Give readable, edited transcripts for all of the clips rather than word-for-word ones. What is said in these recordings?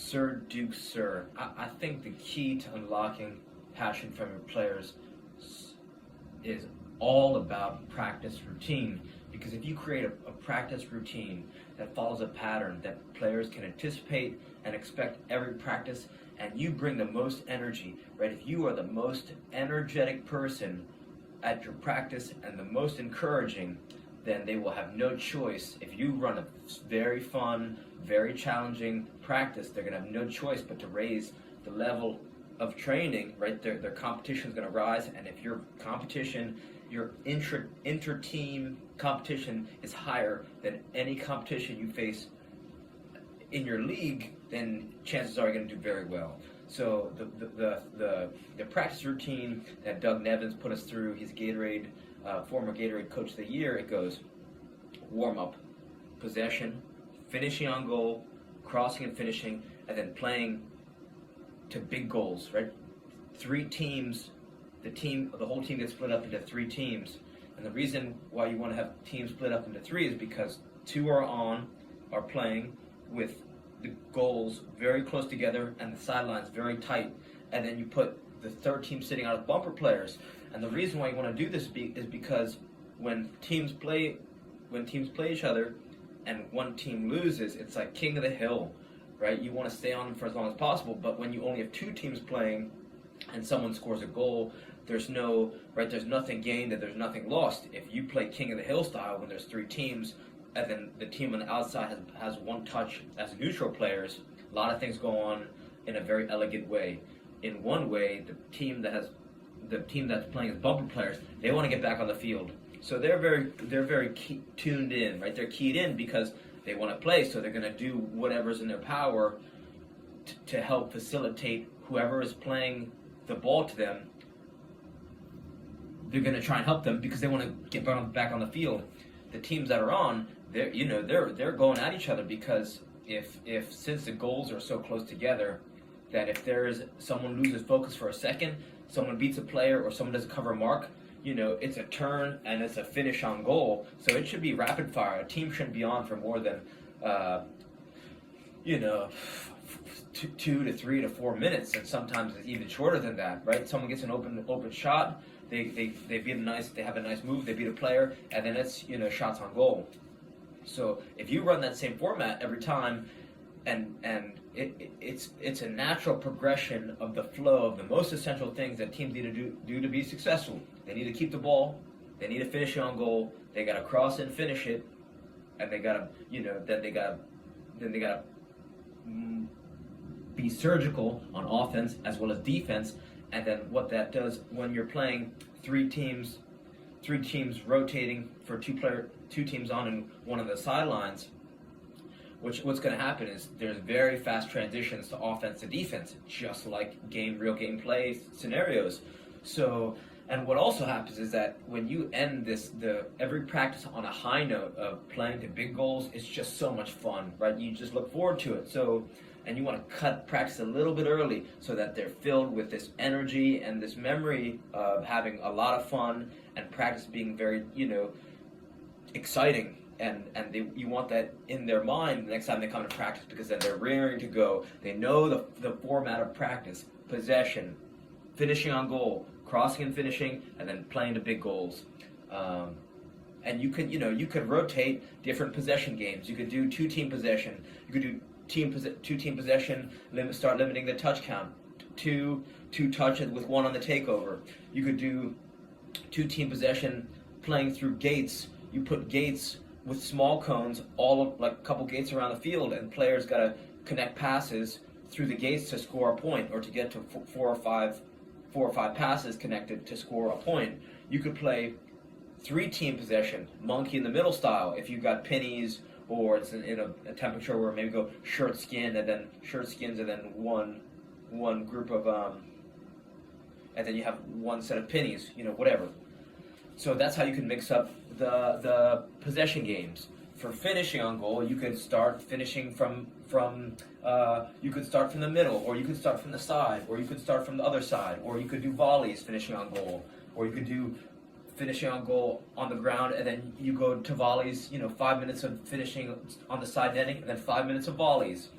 Sir Duke, sir, I think the key to unlocking passion from your players is all about practice routine. Because if you create a practice routine that follows a pattern that players can anticipate and expect every practice, and you bring the most energy, right? If you are the most energetic person at your practice and the most encouraging, then they will have no choice. If you run a very fun, very challenging practice, they're going to have no choice but to raise the level of training, right? Their competition is going to rise, and if your competition, your inter-team competition is higher than any competition you face in your league, then chances are you're going to do very well. So the practice routine that Doug Nevins put us through, he's Gatorade, former Gatorade Coach of the Year. It goes warm up, possession, finishing on goal, crossing and finishing, and then playing to big goals. Right, 3 teams. The whole team gets split up into 3 teams, and the reason why you want to have teams split up into 3 is because 2 are playing with the goals very close together and the sidelines very tight, and then you put the third team sitting out of bumper players. And the reason why you want to do this is because when teams play each other and one team loses, it's like king of the hill, right? You want to stay on them for as long as possible, but when you only have 2 teams playing and someone scores a goal, there's nothing gained and there's nothing lost. If you play king of the hill style when there's 3 teams, and then the team on the outside has 1 touch as neutral players, a lot of things go on in a very elegant way. In one way, the team that's playing as bumper players, they want to get back on the field. So they're very tuned in, right? They're keyed in because they want to play, so they're going to do whatever's in their power to help facilitate whoever is playing the ball to them. They're going to try and help them because they want to get back on the field. The teams that are on, they're going at each other because since the goals are so close together, that if there is someone loses focus for a second, someone beats a player or someone doesn't cover a mark, it's a turn and it's a finish on goal. So it should be rapid fire. A team shouldn't be on for more than 2 to 3 to 4 minutes, and sometimes it's even shorter than that, right? Someone gets an open shot, they have a nice move, they beat a player, and then it's shots on goal. So if you run that same format every time, and it's a natural progression of the flow of the most essential things that teams need to do to be successful. They need to keep the ball, they need to finish it on goal, they got to cross and finish it, and they got to then they got to be surgical on offense as well as defense. And then what that does when you're playing 3 teams rotating for 2 teams on and 1 on the sidelines, what's going to happen is there's very fast transitions to offense to defense, just like real game play scenarios. So, and what also happens is that when you end every practice on a high note of playing to big goals, it's just so much fun, right? You just look forward to it. So, and you want to cut practice a little bit early so that they're filled with this energy and this memory of having a lot of fun and practice being very, exciting. And you want that in their mind the next time they come to practice, because then they're raring to go. They know the format of practice: possession, finishing on goal, crossing and finishing, and then playing to big goals. And you could rotate different possession games. You could do 2-team possession. You could do 2-team possession. Start limiting the touch count. Two touches with 1 on the takeover. You could do 2-team possession playing through gates. You put gates with small cones, like a couple gates around the field, and players got to connect passes through the gates to score a point, or to get to 4 or 5 passes connected to score a point. You could play 3-team possession, monkey in the middle style, if you got pennies, or it's in a temperature where maybe go shirt skins, and then one group of and then you have 1 set of pennies, whatever. So that's how you can mix up the possession games. For finishing on goal, you could start finishing from you could start from the middle, or you could start from the side, or you could start from the other side, or you could do volleys finishing on goal, or you could do finishing on goal on the ground, and then you go to volleys, 5 minutes of finishing on the side netting, and then 5 minutes of volleys.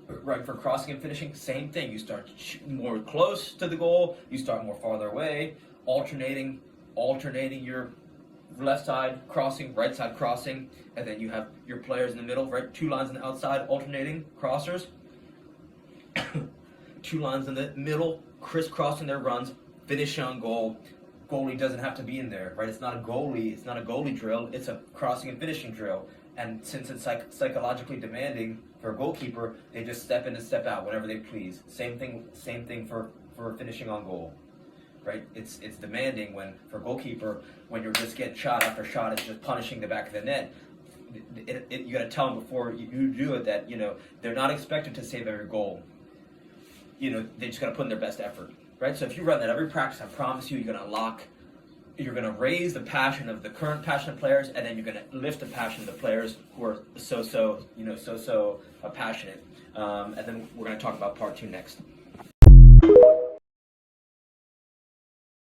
Right, for crossing and finishing, same thing. You start more close to the goal, you start more farther away, alternating your left side crossing, right side crossing, and then you have your players in the middle, right? Two lines on the outside, alternating crossers. Two lines in the middle, crisscrossing their runs, finish on goal. Goalie doesn't have to be in there, right? It's not a goalie drill, it's a crossing and finishing drill. And since it's psychologically demanding for a goalkeeper, they just step in and step out whenever they please. Same thing for finishing on goal. Right? It's demanding for a goalkeeper when you're just getting shot after shot, it's just punishing the back of the net. You got to tell them before you do it that they're not expected to save every goal. They just got to put in their best effort, right? So if you run that every practice, I promise you, you're going to raise the passion of the current passionate players, and then you're going to lift the passion of the players who are so passionate. And then we're going to talk about part 2 next.